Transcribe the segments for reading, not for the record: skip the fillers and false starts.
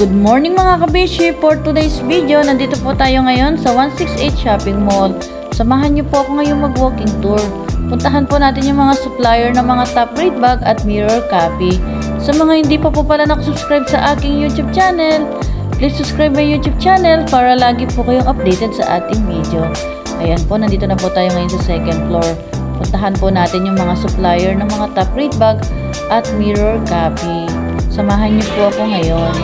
Good morning mga kabishi! For today's video, nandito po tayo ngayon sa 168 Shopping Mall. Samahan niyo po ako ngayong mag-walking tour. Puntahan po natin yung mga supplier ng mga top rate bag at mirror copy. Sa mga hindi pa po pala nakasubscribe sa aking YouTube channel, please subscribe my YouTube channel para lagi po kayong updated sa ating video. Ayan po, nandito na po tayo ngayon sa second floor. Puntahan po natin yung mga supplier ng mga top rate bag at mirror copy. Samahan niyo po ako ngayon.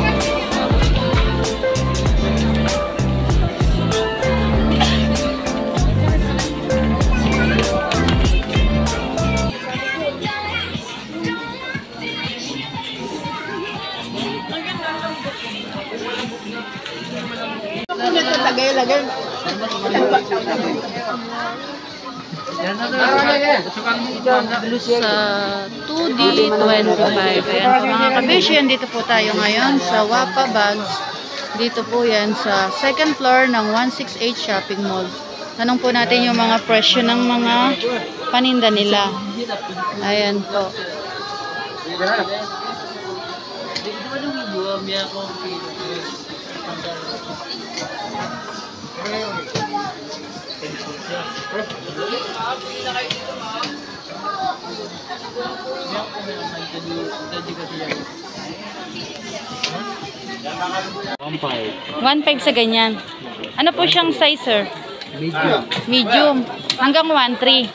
Sa 2D25. Ayan po mga kabishi, dito po tayo ngayon sa Wapa Bags. Dito po yan sa second floor ng 168 Shopping Mall. Tanong po natin yung mga presyo ng mga paninda nila. Ayan po. $1.5 sa ganyan. Ano po siyang size, sir? Medium. Hanggang 1.3.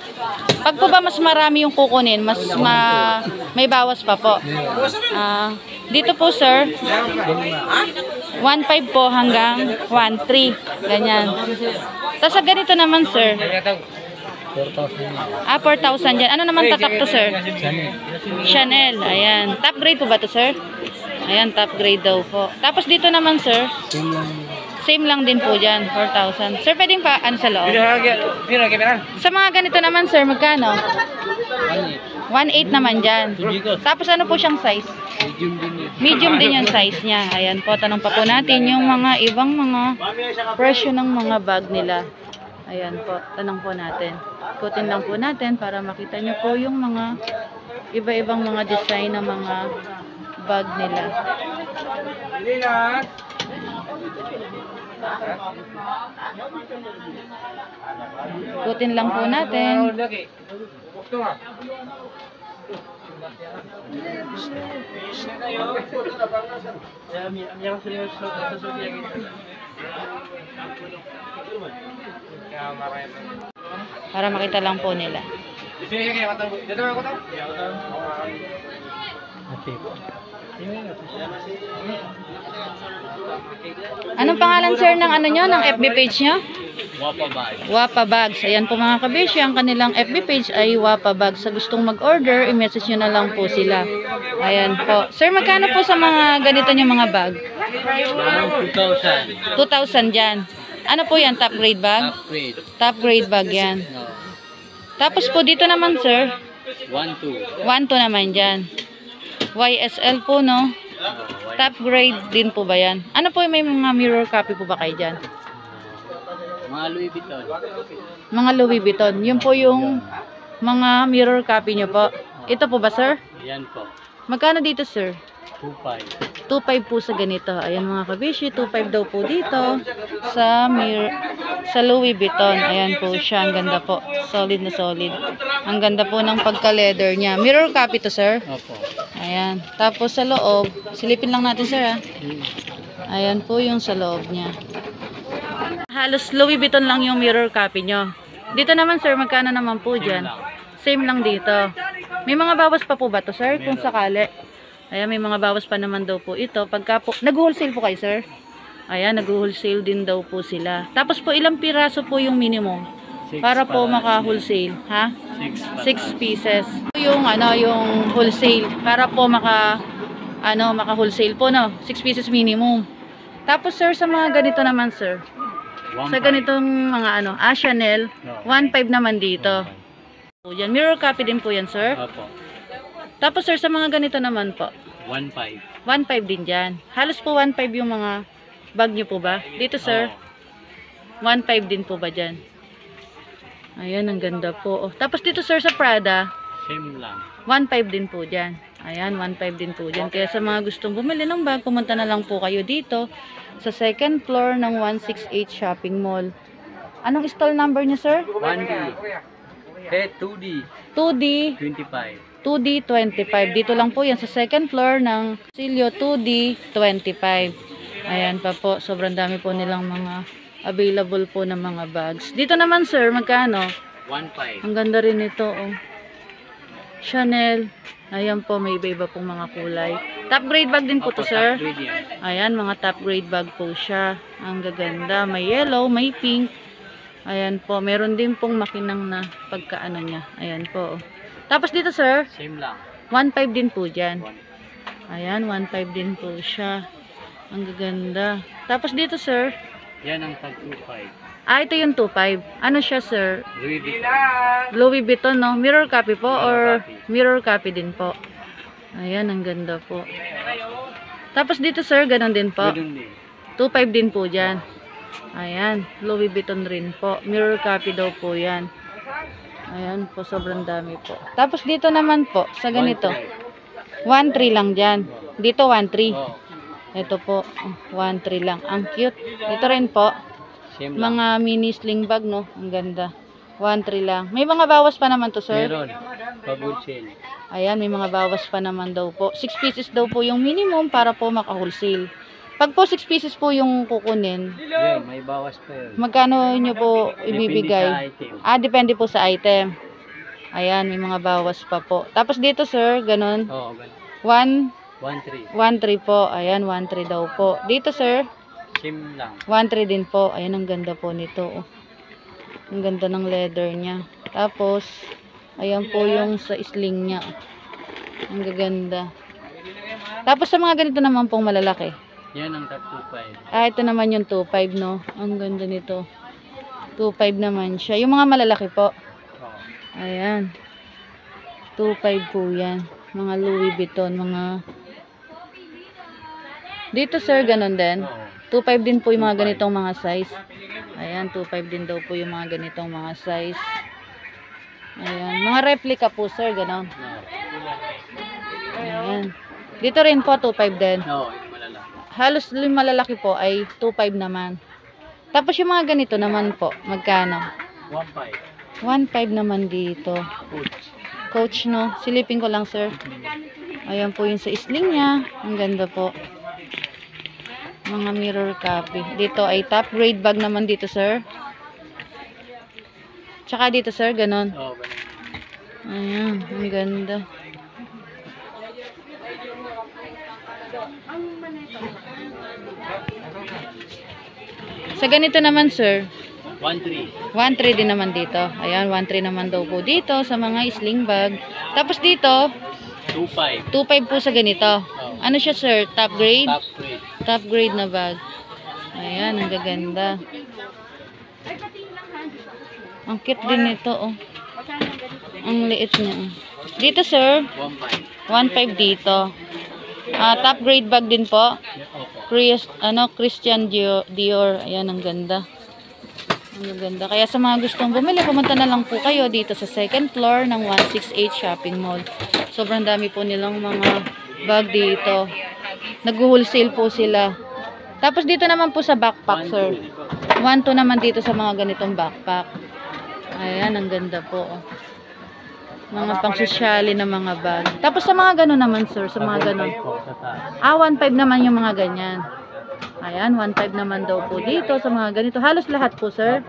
Pag po ba mas marami yung kukunin, may bawas pa po. Dito po, sir, 1.5 po hanggang 1.3. Ganyan. Tapos sa ganito naman, sir, 4,000 dyan. Ano naman tatak to, sir? Chanel. Ayan. Top grade po ba to, sir? Ayan, top grade daw po. Tapos dito naman, sir, same lang din po dyan, 4,000. Sir, pwedeng pa, ano sa loob? Sa mga ganito naman, sir, magkano? 1.8 naman dyan. Tapos ano po siyang size? Medium din yung size niya. Ayan po, tanong pa po natin yung mga ibang mga presyo ng mga bag nila. Ayan po, tanong po natin. Ikutin lang po natin para makita nyo po yung mga iba-ibang mga design ng mga bag nila. Ikutin lang po natin. Para makita lang po nila. Anong pangalan, sir, ng ano nyo, ng FB page nyo? Wapa Bags. Wapa Bags. Ayan po mga kabishi, ang kanilang FB page ay Wapa Bags. Sa gustong mag-order, i-message nyo na lang po sila. Ayan po. Sir, magkano po sa mga ganito nyo mga bag? 2,000. 2,000 dyan. Ano po yan? Top grade bag? Top grade. Top grade bag yan. No. Tapos po dito naman, sir? 1,2. 1,2 naman dyan. YSL po, no? Top grade din po ba yan? Ano po, may mga mirror copy po ba kayo dyan? Mga Louis Vuitton. Mga Louis Vuitton. Yun po yung mga mirror copy nyo po. Ito po ba, sir? Yan po. Magkano dito, sir? 2,500. 2.5 po sa ganito. Ayan mga kabishi, 2.5 daw po dito sa Louis Vuitton. Ayan po siya, ang ganda po. Solid na solid. Ang ganda po ng pagka-leather niya. Mirror copy to, sir? Opo. Ayan. Tapos sa loob, silipin lang natin, sir, ha? Ayan po yung sa loob niya. Halos Louis Vuitton lang yung mirror copy nyo. Dito naman, sir, magkano naman po dyan? Same lang dito. May mga bawas pa po ba to, sir? Kung sakali. Ayan, may mga bawas pa naman daw po ito. Pagka po, nag-wholesale po kayo, sir? Ayan, nag-wholesale din daw po sila. Tapos po, ilang piraso po yung minimum? Para po maka-wholesale, ha? 6 pieces. Yung yung wholesale para po maka-wholesale po, no? 6 pieces minimum. Tapos, sir, sa mga ganito naman, sir. Sa ganitong mga Chanel, 1.5 naman dito. Yan, mirror copy din po yan, sir. Opo. Tapos, sir, sa mga ganito naman po. 1.5. 1.5 din dyan. Halos po 1.5 yung mga bag nyo po ba? Dito, sir. 1.5 din po ba dyan? Ayan, ang ganda po. Oh. Tapos dito, sir, sa Prada, Same lang. 1.5 din po dyan. Ayan, 1.5 din po dyan. Kaya sa mga gustong bumili ng bag, pumunta na lang po kayo dito sa second floor ng 168 Shopping Mall. Anong stall number niyo, sir? 1D. 2D. 2D 25. 2D25. Dito lang po yan sa second floor ng Silio 2D25. Ayan pa po. Sobrang dami po nilang mga available po ng mga bags. Dito naman, sir, magkano? 1.5. Ang ganda rin ito, oh. Chanel. Ayan po, may iba-iba pong mga kulay. Top grade bag din po to, sir. Ayan, mga top grade bag po siya. Ang gaganda. May yellow, may pink. Ayan po, meron din pong makinang na pagkaano niya. Ayan po. Tapos dito, sir, Same lang. 1.5 din po dyan. Ayan, 1.5 din po siya. Ang gaganda. Tapos dito, sir, Yan ang tag 2.5. ito yung 2.5. Ano siya, sir? Louis Vuitton. Louis Vuitton, no? Mirror copy po or copy. mirror copy din po. Ayan, ang ganda po. Tapos dito, sir, ganun din po. Ganun din. 2.5 din po dyan. Ayan, Louis Vuitton rin po. Mirror copy daw po yan. Ayan po, sobrang dami po. Tapos dito naman po, sa ganito. 1.3 lang dyan. Dito 1.3. Oh, Ito po, 1.3 lang. Ang cute. Ito rin po, same lang. mga mini sling bag, no? Ang ganda. 1.3 lang. May mga bawas pa naman to, sir. Meron. Pag-wholesale. Ayan, may mga bawas pa naman daw po. 6 pieces daw po yung minimum para po maka-wholesale. Pag po 6 pieces po yung kukunin, Yan, may bawas pa yun. magkano nyo po ibibigay? Depende sa item. Depende po sa item. Ayan, may mga bawas pa po. Tapos dito, sir, ganun. Oo, ganun. 1.3. 1.3 po. Ayan, 1.3 daw po. Dito, sir, Same lang. 1.3 din po. Ayan, ang ganda po nito. Oh. Ang ganda ng leather niya. Tapos, ayan po yung sa sling niya. Ang gaganda. Tapos sa mga ganito naman pong malalaki. Yan ang tag 2.5. Ito naman yung 2.5, no? Ang ganda nito. 2.5 naman siya. Yung mga malalaki po. Oo. Ayan. 2.5 po yan. Mga Louis Vuitton, mga... Dito, sir, ganun din. Oo. 2.5 din po yung mga ganitong mga size. Ayan, 2.5 din daw po yung mga ganitong mga size. Ayan. Mga replica po, sir, ganun. Ayan. Dito rin po, 2.5 din. No, yung malala. Halos yung malalaki po ay 2.5 naman. Tapos yung mga ganito naman po, magkano? 1.5. 1.5 naman dito. Coach. Coach, no? Silipin ko lang, sir. Ayan po yung sa sling niya. Ang ganda po. Mga mirror copy. Dito ay top grade bag naman dito, sir. Tsaka dito, sir, ganon. Oo, ganun. Ayan, ang ganda. Sa ganito naman, sir, 1.3. 1.3 din naman dito. Ayan, 1.3 naman daw po dito sa mga sling bag. Tapos dito, 2.5. 2.5 po sa ganito. Ano siya, sir? Top grade? Top grade. Top grade na bag. Ayan, ang gaganda. Ang cute din nito, oh. Ang liit niya, oh. Dito, sir, 1.5. 1.5 dito. Top grade bag din po. Opo. Christian Dior. Ayan, ang ganda. Ang ganda. Kaya sa mga gustong bumili, pumunta na lang po kayo dito sa second floor ng 168 Shopping Mall. Sobrang dami po nilang mga bag dito. Nag-wholesale po sila. Tapos dito naman po sa backpack, sir. 1.2 naman dito sa mga ganitong backpack. Ayan, ang ganda po. Oh. Mga pang-sosyali na mga bag. Tapos sa mga gano'n naman, sir. Sa mga gano'n. 1.5 naman yung mga ganyan. Ayan, 1.5 naman daw po dito sa mga ganito. Halos lahat po, sir.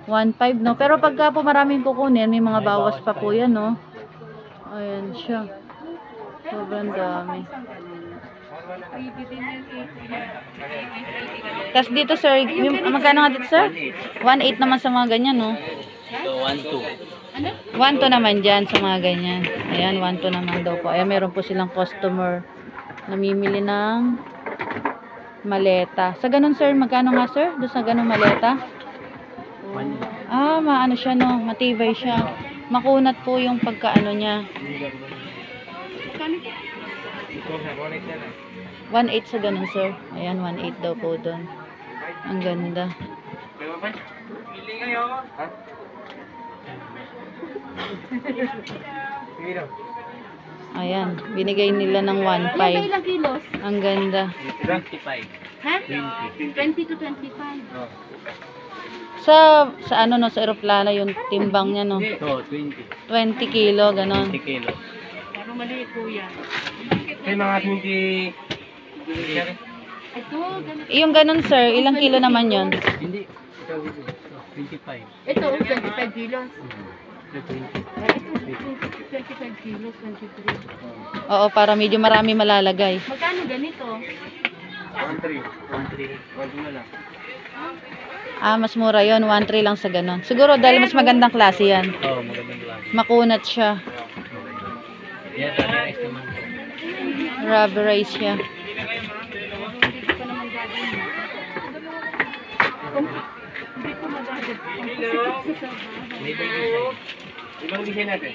1.5, no? Pero pagka po maraming kukunin, may mga bawas pa po yan, no? Ayan siya. Sobrang dami. Tapos dito, sir, magkano nga dito, sir? 1.8 naman sa mga ganyan, no? Ito, 1.2. 1.2 naman dyan sa mga ganyan. Ayan, 1.2 naman daw po. Ayan, meron po silang customer namimili ng maleta. Sa ganun, sir, magkano nga, sir? Doon sa ganun maleta? Maano siya, no? Matibay siya. Makunat po yung pagkaano niya. 1.8 sa ganun, sir. Ayan, 1.8 daw po doon. Ang ganda. Ayan, binigay nila ng 1.5. Ilang kilos? Ang ganda. 25. Ha? 20. 20 to 25. Oh. Sa ano no, sa eroplano yung timbang niya no. So, 20. 20 kilo, ganon. 20 kilos. Parang maliit po yan. May mga 20. Ito, ganito. Yung ganon sir, ilang kilo naman yon? Hindi. Ito, 25. Ito, 25 kilos. Ito, 20. Ito, 25 kilos, 23. Oo, para medyo marami malalagay. Magkano ganito? 1.3. 1.3 na lang. Ah, mas mura yon, 1.3 lang sa ganon. Siguro dahil mas magandang klase yan. Oo, magandang lang. Makunat siya. Yan, rubberized naman. Rubberized siya. Hindi ko pa naman gagawin. Hindi ko magagawin. Kasi sa May design. Ibang design natin.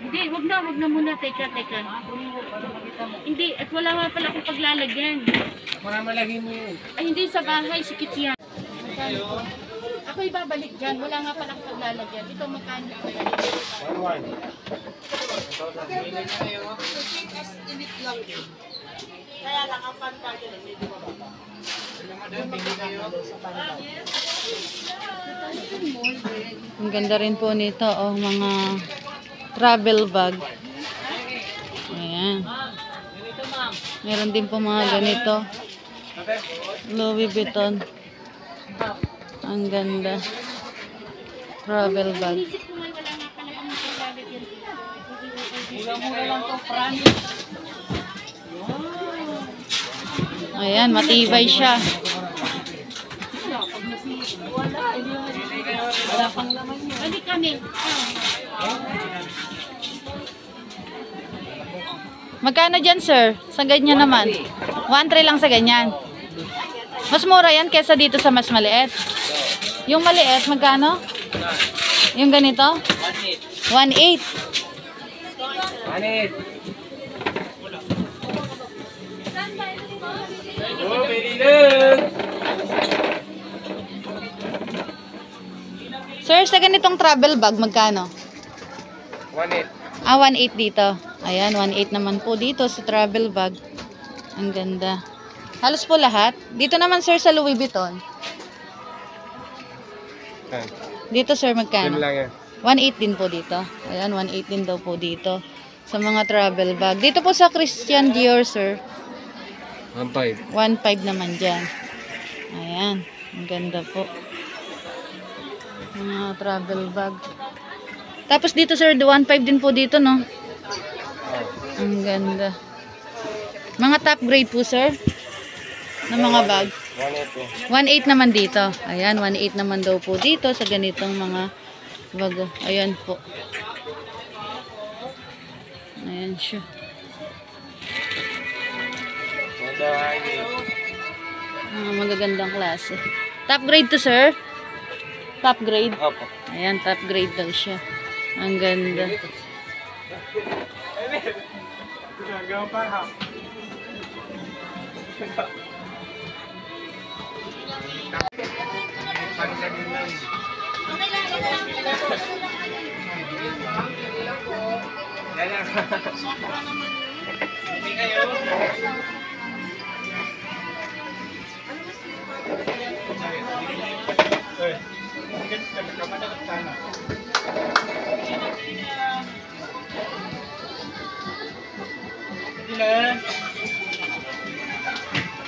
Hindi, wag na muna. Teka. Hindi, at wala nga pala akong paglalagyan. Malamalagin mo yun. Ay, hindi sa bahay, sikit yan. Magkano? Ako ibabalik dyan, wala nga pala akong paglalagyan. Ito, magkano? Ang ganda rin po nito, oh, mga travel bag. Ayan. Meron din po mga ganito. Louis Vuitton. Ang ganda. Travel bag. Inisip ko nga, wala nga pala akong paglalagyan. Mura lang to, Fran. Ayan, matibay siya. Wala pang laman yun. Balik kami. Magkano dyan, sir? Sa ganyan naman. 1.3 lang sa ganyan. Mas mura yan kesa dito sa mas maliit. Yung maliit, magkano? Yung ganito? 1.8. 1.8. Oh, pwede na. Sir, sa ganitong travel bag, magkano? 1.8. Ah, 1.8 dito. Ayan, 1.8 naman po dito sa travel bag. Ang ganda. Halos po lahat. Dito naman, sir, sa Louis Vuitton. Dito, sir, magkano? lang yan. 1.8 din po dito. Ayan, 1.8 din daw po dito. Sa mga travel bag. Dito po sa Christian Dior, sir. 1.5. 1.5 naman dyan. Ayan. Ang ganda po. Mga travel bag. Tapos dito, sir, 1.5 din po dito, no? Ang ganda. Mga top grade po, sir. Na mga bag. 1.8 naman dito. Ayan, 1.8 naman daw po dito sa ganitong mga bag. Ayan po. Ayan siya. Mga magagandang klase. Top grade to, sir? Top grade? Opo. Ayan, top grade daw siya. Ang ganda.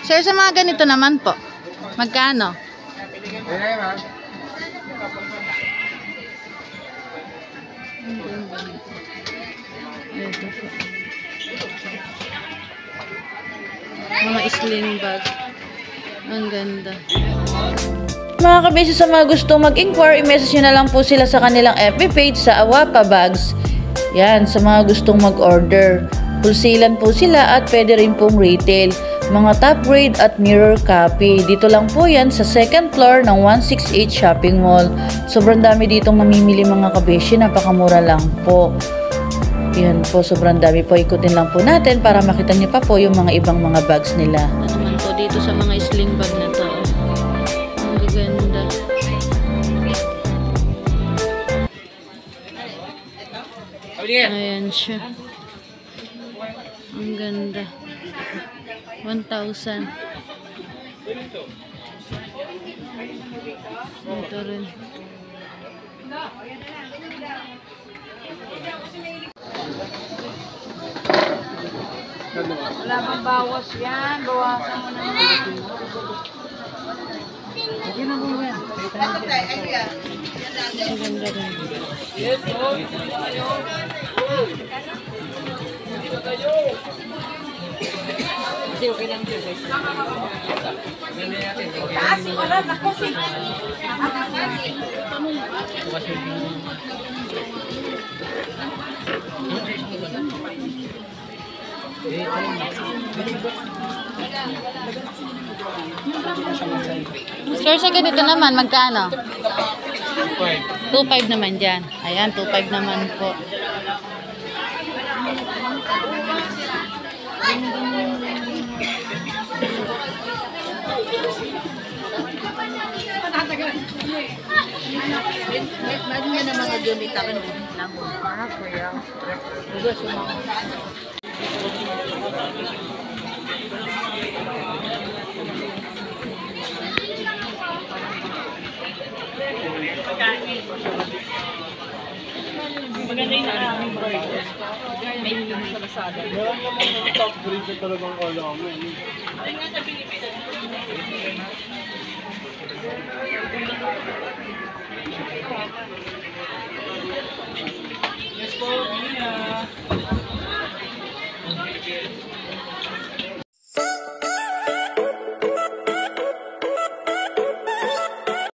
Sir, sa mga ganito naman po, magkano? Ito po. Mga sling bag. Ang ganda. Mga kabesi, sa mga gustong mag-inquire, i-message nyo na lang po sila sa kanilang FB page sa Awapa Bags. Yan, sa mga gustong mag-order. Wholesalan po sila at pwede rin pong retail. Mga top grade at mirror copy. Dito lang po yan sa second floor ng 168 Shopping Mall. Sobrang dami ditong mamimili mga kabesi. Napakamura lang po. Yan po, sobrang dami po. Ikutin lang po natin para makita niyo pa po yung mga ibang mga bags nila. Ano naman po dito sa mga sling bag na to. Ang ganda. Ayan siya. Ganda. 1,000. Ito rin. Wala bang bawas yan? Bawasan mo na yan. Ang ganda rin. Sir, sa ganito naman, magkano? 2.5 naman dyan. Ayan, 2.5 naman po. Ba't nga na mga gamit ako ng kuya? Bugas yung mga... Maganda yung nakaming burger. May yung sa Lazada. Meron naman yung top grade na talagang kala mo.